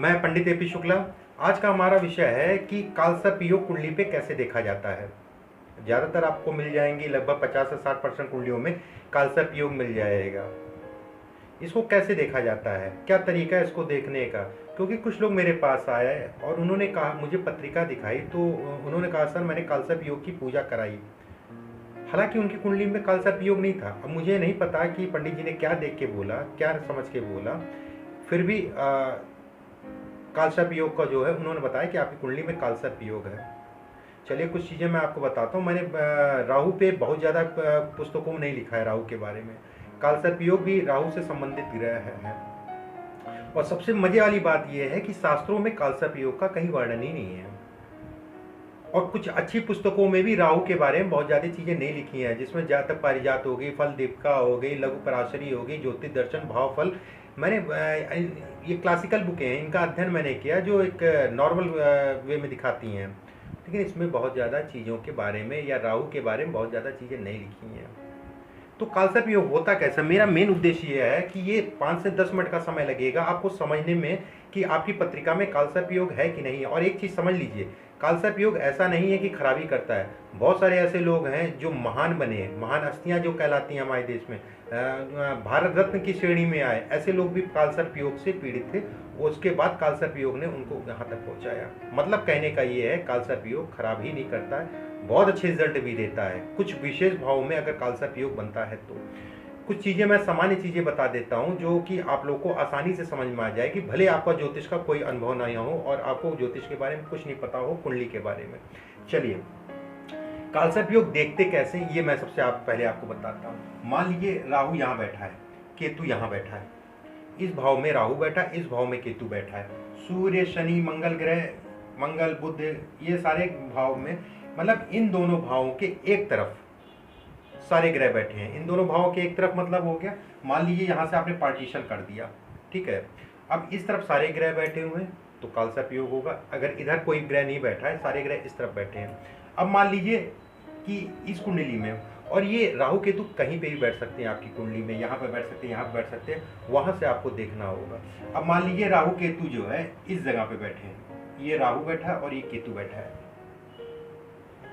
मैं पंडित एपी शुक्ला। आज का हमारा विषय है कि कालसर्प योग कुंडली पे कैसे देखा जाता है। ज़्यादातर आपको मिल जाएंगी, लगभग 50 से 60% कुंडलियों में कालसर्प योग मिल जाएगा। इसको कैसे देखा जाता है, क्या तरीका है इसको देखने का? क्योंकि कुछ लोग मेरे पास आए और उन्होंने कहा, मुझे पत्रिका दिखाई तो उन्होंने कहा सर मैंने कालसर्प योग की पूजा कराई, हालांकि उनकी कुंडली में कालसर्प योग नहीं था। अब मुझे नहीं पता कि पंडित जी ने क्या देख के बोला, क्या समझ के बोला, फिर भी कालसर्प योग का जो है उन्होंने बताया कि आपकी कुंडली में कालसर्प योग है। चलिए कुछ चीज़ें मैं आपको बताता हूँ। मैंने राहु पे बहुत ज़्यादा पुस्तकों में नहीं लिखा है राहु के बारे में। कालसर्प योग भी राहु से संबंधित ग्रह है। और सबसे मजे वाली बात यह है कि शास्त्रों में कालसर्प योग का कहीं वर्णन ही नहीं है। और कुछ अच्छी पुस्तकों में भी राहु के बारे में बहुत ज़्यादा चीज़ें नहीं लिखी हैं, जिसमें जातक पारिजात हो गई, फल दीपिका हो गई, लघु पराशरी हो गई, ज्योतिष दर्शन, भाव फल। मैंने ये क्लासिकल बुकें हैं, इनका अध्ययन मैंने किया जो एक नॉर्मल वे में दिखाती हैं, लेकिन इसमें बहुत ज़्यादा चीज़ों के बारे में या राहु के बारे में बहुत ज़्यादा चीज़ें नहीं लिखी हैं। तो कालसर्प योग होता कैसा? मेरा मेन उद्देश्य ये है कि ये 5 से 10 मिनट का समय लगेगा आपको समझने में कि आपकी पत्रिका में कालसर्प योग है कि नहीं। और एक चीज़ समझ लीजिए, कालसर्प योग ऐसा नहीं है कि खराबी करता है। बहुत सारे ऐसे लोग हैं जो महान बने हैं, महान हस्तियां जो कहलाती हैं हमारे देश में, भारत रत्न की श्रेणी में आए, ऐसे लोग भी कालसर्प योग से पीड़ित थे। उसके बाद कालसर्प योग ने उनको यहाँ तक पहुँचाया। मतलब कहने का ये है, कालसर्प योग खराब ही नहीं करता है, बहुत अच्छे रिजल्ट भी देता है। कुछ विशेष भाव में अगर कालसर्प योग बनता है तो कुछ चीज़ें मैं सामान्य चीज़ें बता देता हूँ जो कि आप लोग को आसानी से समझ में आ जाए कि भले आपका ज्योतिष का कोई अनुभव नहीं हो और आपको ज्योतिष के बारे में कुछ नहीं पता हो, कुंडली के बारे में। चलिए कालसर्प योग देखते कैसे, ये मैं सबसे पहले आपको बताता हूँ। मान लीजिए राहु यहाँ बैठा है, केतु यहाँ बैठा है, इस भाव में राहु बैठा है, इस भाव में केतु बैठा है। सूर्य शनि मंगल ग्रह, मंगल बुध, ये सारे भाव में, मतलब इन दोनों भावों के एक तरफ सारे ग्रह बैठे हैं। इन दोनों भावों के एक तरफ मतलब हो गया, मान लीजिए यहाँ से आपने पार्टीशन कर दिया, ठीक है। अब इस तरफ सारे ग्रह बैठे हुए हैं तो कालसर्प योग होगा। अगर इधर कोई ग्रह नहीं बैठा है, सारे ग्रह इस तरफ बैठे हैं। अब मान लीजिए कि इस कुंडली में, और ये राहु केतु कहीं पे भी बैठ सकते हैं आपकी कुंडली में, यहाँ पे बैठ सकते हैं, यहाँ पे बैठ सकते हैं, वहाँ से आपको देखना होगा। अब मान लीजिए राहु केतु जो है इस जगह पे बैठे हैं, ये राहु बैठा है और ये केतु बैठा है,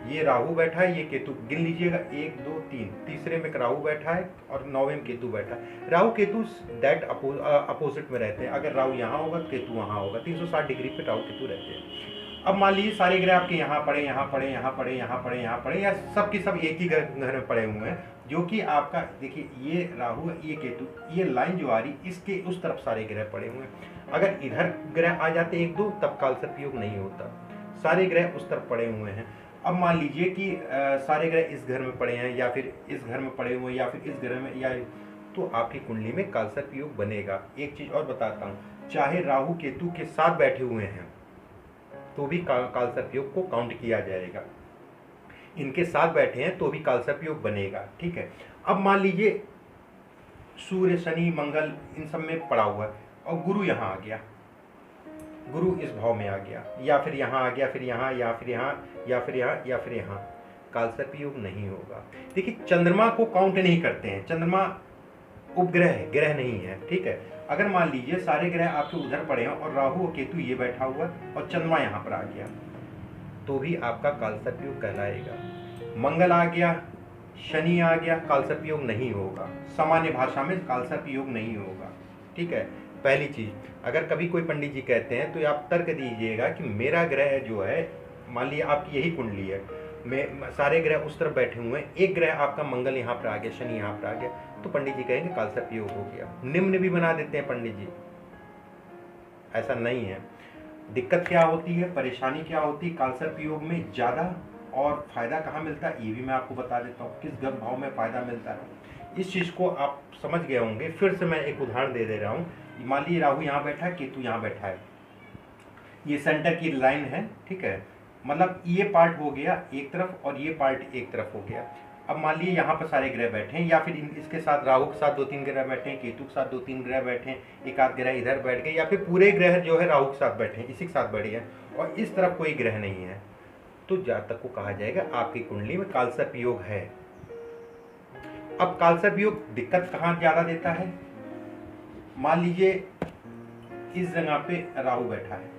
ये राहु बैठा है, ये केतु, गिन लीजिएगा 1 2 3, तीसरे में राहु बैठा है और 9वें में केतु बैठा है। राहु केतु दैट अपोजिट में रहते हैं। अगर राहु यहाँ होगा केतु वहाँ होगा, 360 डिग्री पे राहु केतु रहते हैं। अब मान लीजिए सारे ग्रह आपके यहाँ पड़े, यहाँ पड़े, यहाँ पड़े, यहाँ पड़े, यहाँ पड़े, या सब के सब एक ही घर में पड़े हुए हैं, जो कि आपका देखिए ये राहु ये केतु, ये लाइन जो आ रही इसके उस तरफ सारे ग्रह पड़े हुए हैं। अगर इधर ग्रह आ जाते 1 2 तब कालसर्प योग नहीं होता, सारे ग्रह उस तरफ पड़े हुए हैं। अब मान लीजिए कि सारे ग्रह इस घर में पड़े हैं या फिर इस घर में पड़े हुए हैं या फिर इस घर में, या तो आपकी कुंडली में कालसर्प योग बनेगा। एक चीज़ और बताता हूँ, चाहे राहु केतु के साथ बैठे हुए हैं तो भी कालसर्प योग को काउंट किया जाएगा, इनके साथ बैठे हैं तो भी कालसर्प योग बनेगा, ठीक है। अब मान लीजिए सूर्य शनि मंगल इन सब में पड़ा हुआ है और गुरु यहाँ आ गया, गुरु इस भाव में आ गया, या फिर यहाँ आ गया, फिर यहाँ, या फिर यहाँ, या फिर यहाँ, या फिर यहाँ, कालसर्प योग नहीं होगा। देखिए चंद्रमा को काउंट नहीं करते हैं, चंद्रमा उपग्रह है, ग्रह नहीं है, ठीक है। अगर मान लीजिए सारे ग्रह आपके उधर पड़े हैं और राहु और केतु ये बैठा हुआ और चंद्रमा यहाँ पर आ गया तो भी आपका कालसर्प योग कहलाएगा। मंगल आ गया, शनि आ गया, कालसर्प योग नहीं होगा, सामान्य भाषा में कालसर्प योग नहीं होगा, ठीक है। पहली चीज, अगर कभी कोई पंडित जी कहते हैं तो आप तर्क दीजिएगा कि मेरा ग्रह जो है, मान लीजिए आपकी यही कुंडली है, मैं सारे ग्रह उस तरफ बैठे हुए हैं, एक ग्रह आपका मंगल यहाँ पर आ गया, शनि यहाँ पर आ गया, तो पंडित जी कहेंगे कालसर्प योग हो गया। निम्न भी बना देते हैं पंडित जी, ऐसा नहीं है। दिक्कत क्या होती है, परेशानी क्या होती है कालसर्प योग में ज़्यादा, और फायदा कहाँ मिलता है ये भी मैं आपको बता देता हूँ, किस ग्रह भाव में फायदा मिलता है। इस चीज़ को आप समझ गए होंगे, फिर से मैं एक उदाहरण दे रहा हूँ। मान लीजिए राहु यहाँ बैठा है, केतु यहाँ बैठा है, ये सेंटर की लाइन है, ठीक है। मतलब ये पार्ट हो गया एक तरफ और ये पार्ट एक तरफ हो गया। अब मान लीजिए यहाँ पर सारे ग्रह बैठे हैं, या फिर इसके साथ राहु के साथ 2-3 ग्रह बैठे हैं, केतु के साथ 2-3 ग्रह बैठे हैं, एक आध ग्रह इधर बैठ गए, या फिर पूरे ग्रह जो है राहु के साथ बैठे हैं, इसी के साथ बैठे हैं, और इस तरफ कोई ग्रह नहीं है, तो जातक को कहा जाएगा आपकी कुंडली में कालसर्प योग है। अब कालसर्प योग दिक्कत कहाँ ज़्यादा देता है? मान लीजिए इस जगह पे राहु बैठा है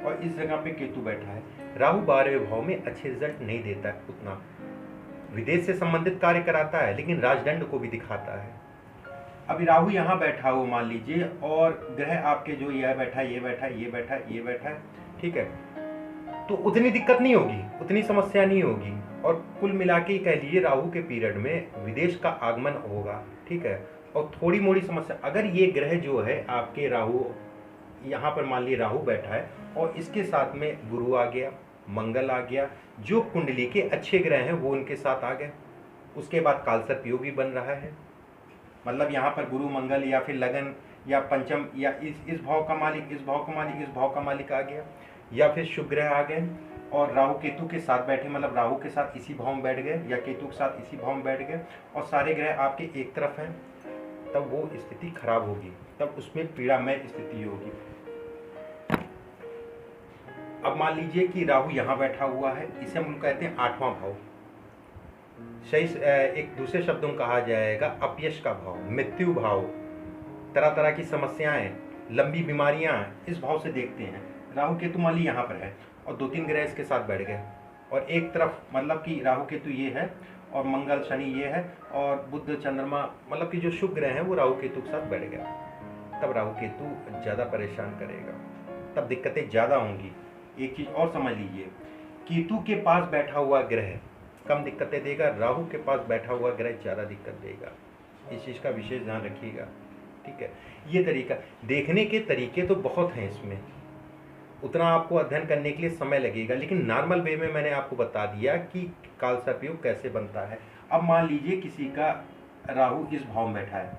और इस जगह पे केतु बैठा है। राहु 12वें भाव में अच्छे रिजल्ट नहीं देता है उतना, विदेश से संबंधित कार्य कराता है लेकिन राजदंड को भी दिखाता है। अभी राहु यहाँ बैठा हो मान लीजिए, और ग्रह आपके जो यह बैठा है, ये बैठा है, ये बैठा है, ये बैठा है, ठीक है, तो उतनी दिक्कत नहीं होगी, उतनी समस्या नहीं होगी। और कुल मिला के कह लीजिए राहु के पीरियड में विदेश का आगमन होगा, ठीक है। और थोड़ी मोड़ी समस्या, अगर ये ग्रह जो है आपके राहु यहाँ पर मान लीजिए राहु बैठा है और इसके साथ में गुरु आ गया, मंगल आ गया, जो कुंडली के अच्छे ग्रह हैं वो उनके साथ आ गए, उसके बाद कालसर्प योग भी बन रहा है। मतलब यहाँ पर गुरु मंगल या फिर लगन या पंचम या इस भाव का मालिक, इस भाव का मालिक, इस भाव का मालिक आ गया, या फिर शुभ ग्रह आ गए और राहु केतु के साथ बैठे, मतलब राहु के साथ इसी भाव में बैठ गए या केतु के साथ इसी भाव में बैठ गए और सारे ग्रह आपके एक तरफ हैं, तब वो स्थिति खराब होगी, तब उसमें पीड़ामय स्थिति होगी। अब मान लीजिए कि राहु यहाँ बैठा हुआ है, इसे हम कहते हैं 8वां भाव, सही एक दूसरे शब्दों में कहा जाएगा अपयश का भाव, मृत्यु भाव, तरह तरह की समस्याएं, लंबी बीमारियां इस भाव से देखते हैं। राहु केतु मान ली यहाँ पर है और 2-3 ग्रह इसके साथ बैठ गए और एक तरफ मतलब कि राहु केतु ये है और मंगल शनि ये है और बुध चंद्रमा मतलब कि जो शुभ ग्रह हैं वो राहु केतु के साथ बैठ गया, तब राहु केतु ज़्यादा परेशान करेगा, तब दिक्कतें ज़्यादा होंगी। एक चीज़ और समझ लीजिए, केतु के पास बैठा हुआ ग्रह कम दिक्कतें देगा, राहु के पास बैठा हुआ ग्रह ज़्यादा दिक्कत देगा। इस चीज़ का विशेष ध्यान रखिएगा, ठीक है। ये तरीका, देखने के तरीके तो बहुत हैं इसमें, उतना आपको अध्ययन करने के लिए समय लगेगा, लेकिन नॉर्मल वे में मैंने आपको बता दिया कि कालसर्प योग कैसे बनता है। अब मान लीजिए किसी का राहु इस भाव में बैठा है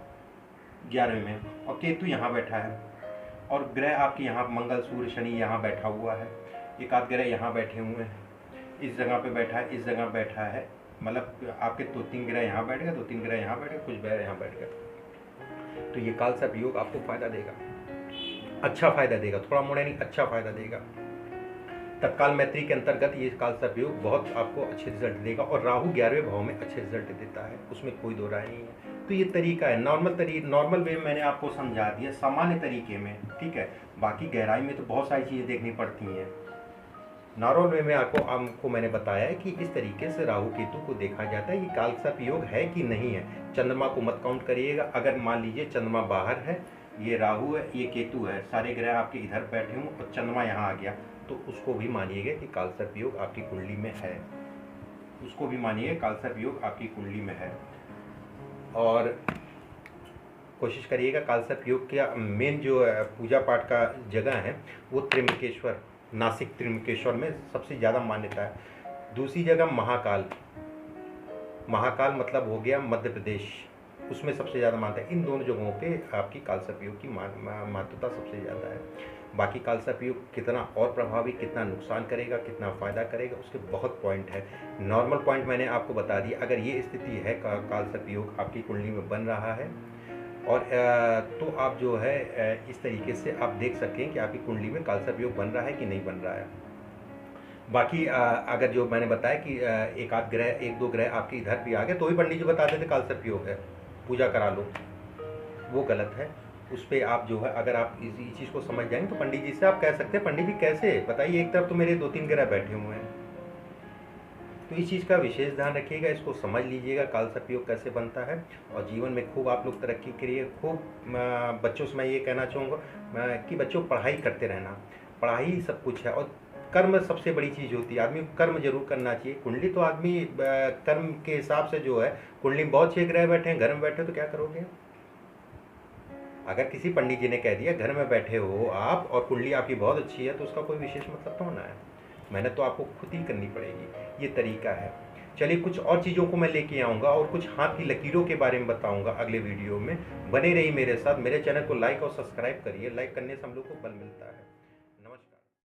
11वें में और केतु यहाँ बैठा है और ग्रह आपके यहाँ मंगल सूर्य शनि यहाँ बैठा हुआ है, एक आध ग्रह यहाँ बैठे हुए हैं, इस जगह पे बैठा है, इस जगह बैठा है, मतलब आपके 2-3 ग्रह यहाँ बैठ गए, 2-3 ग्रह यहाँ बैठ गए, कुछ ग्रह यहाँ बैठ गए, तो ये कालसर्प योग आपको फायदा देगा, अच्छा फायदा देगा, थोड़ा मोड़ा नहीं, अच्छा फायदा देगा। तत्काल मैत्री के अंतर्गत ये कालसर्प योग बहुत आपको अच्छे रिजल्ट देगा और राहु 11वें भाव में अच्छे रिजल्ट देता है, उसमें कोई दो राय नहीं है। तो ये तरीका है, नॉर्मल वे में मैंने आपको समझा दिया, सामान्य तरीके में, ठीक है। बाकी गहराई में तो बहुत सारी चीज़ें देखनी पड़ती हैं। नॉर्मल वे में आपको मैंने बताया है कि इस तरीके से राहु केतु को देखा जाता है कि कालसर्प योग है कि नहीं है। चंद्रमा को मत काउंट करिएगा, अगर मान लीजिए चंद्रमा बाहर है, ये राहु है, ये केतु है, सारे ग्रह आपके इधर बैठे हों और चंद्रमा यहाँ आ गया, तो उसको भी मानिएगा कि कालसर्प योग आपकी कुंडली में है, उसको भी मानिए कालसर्प योग आपकी कुंडली में है। और कोशिश करिएगा, कालसर्प योग का मेन जो पूजा पाठ का जगह है वो त्र्यंबकेश्वर, नासिक त्र्यंबकेश्वर में सबसे ज़्यादा मान्यता है। दूसरी जगह महाकाल, महाकाल मतलब हो गया मध्य प्रदेश, उसमें सबसे ज़्यादा मानता है। इन दोनों जगहों पे आपकी कालसर्प योग की महत्वता सबसे ज़्यादा है। बाकी कालसर्प योग कितना और प्रभावी, कितना नुकसान करेगा, कितना फ़ायदा करेगा, उसके बहुत पॉइंट है। नॉर्मल पॉइंट मैंने आपको बता दिया। अगर ये स्थिति है कालसर्प योग आपकी कुंडली में बन रहा है और तो आप जो है इस तरीके से आप देख सकें कि आपकी कुंडली में कालसर्प योग बन रहा है कि नहीं बन रहा है। बाकी अगर जो मैंने बताया कि एक आध ग्रह, 1-2 ग्रह आपके इधर भी आ गए तो भी पंडित जी बता देते कालसर्प योग है, पूजा करा लो, वो गलत है। उस पर आप जो है अगर आप इस चीज़ को समझ जाएंगे तो पंडित जी से आप कह सकते हैं, पंडित जी कैसे बताइए, एक तरफ तो मेरे 2-3 ग्रह बैठे हुए हैं। तो इस चीज़ का विशेष ध्यान रखिएगा, इसको समझ लीजिएगा कालसर्प योग कैसे बनता है और जीवन में खूब आप लोग तरक्की करिए। खूब बच्चों से मैं ये कहना चाहूँगा कि बच्चों पढ़ाई करते रहना, पढ़ाई सब कुछ है और कर्म सबसे बड़ी चीज़ होती है। आदमी को कर्म जरूर करना चाहिए। कुंडली तो आदमी कर्म के हिसाब से जो है, कुंडली में बहुत 6 ग्रह बैठे हैं, घर में बैठे तो क्या करोगे? अगर किसी पंडित जी ने कह दिया घर में बैठे हो आप और कुंडली आपकी बहुत अच्छी है तो उसका कोई विशेष मतलब तो होना है, मेहनत तो आपको खुद ही करनी पड़ेगी। ये तरीका है। चलिए कुछ और चीज़ों को मैं लेके आऊँगा और कुछ हाथ की लकीरों के बारे में बताऊँगा अगले वीडियो में। बने रहिए मेरे साथ। मेरे चैनल को लाइक और सब्सक्राइब करिए, लाइक करने से हम लोग को बल मिलता है।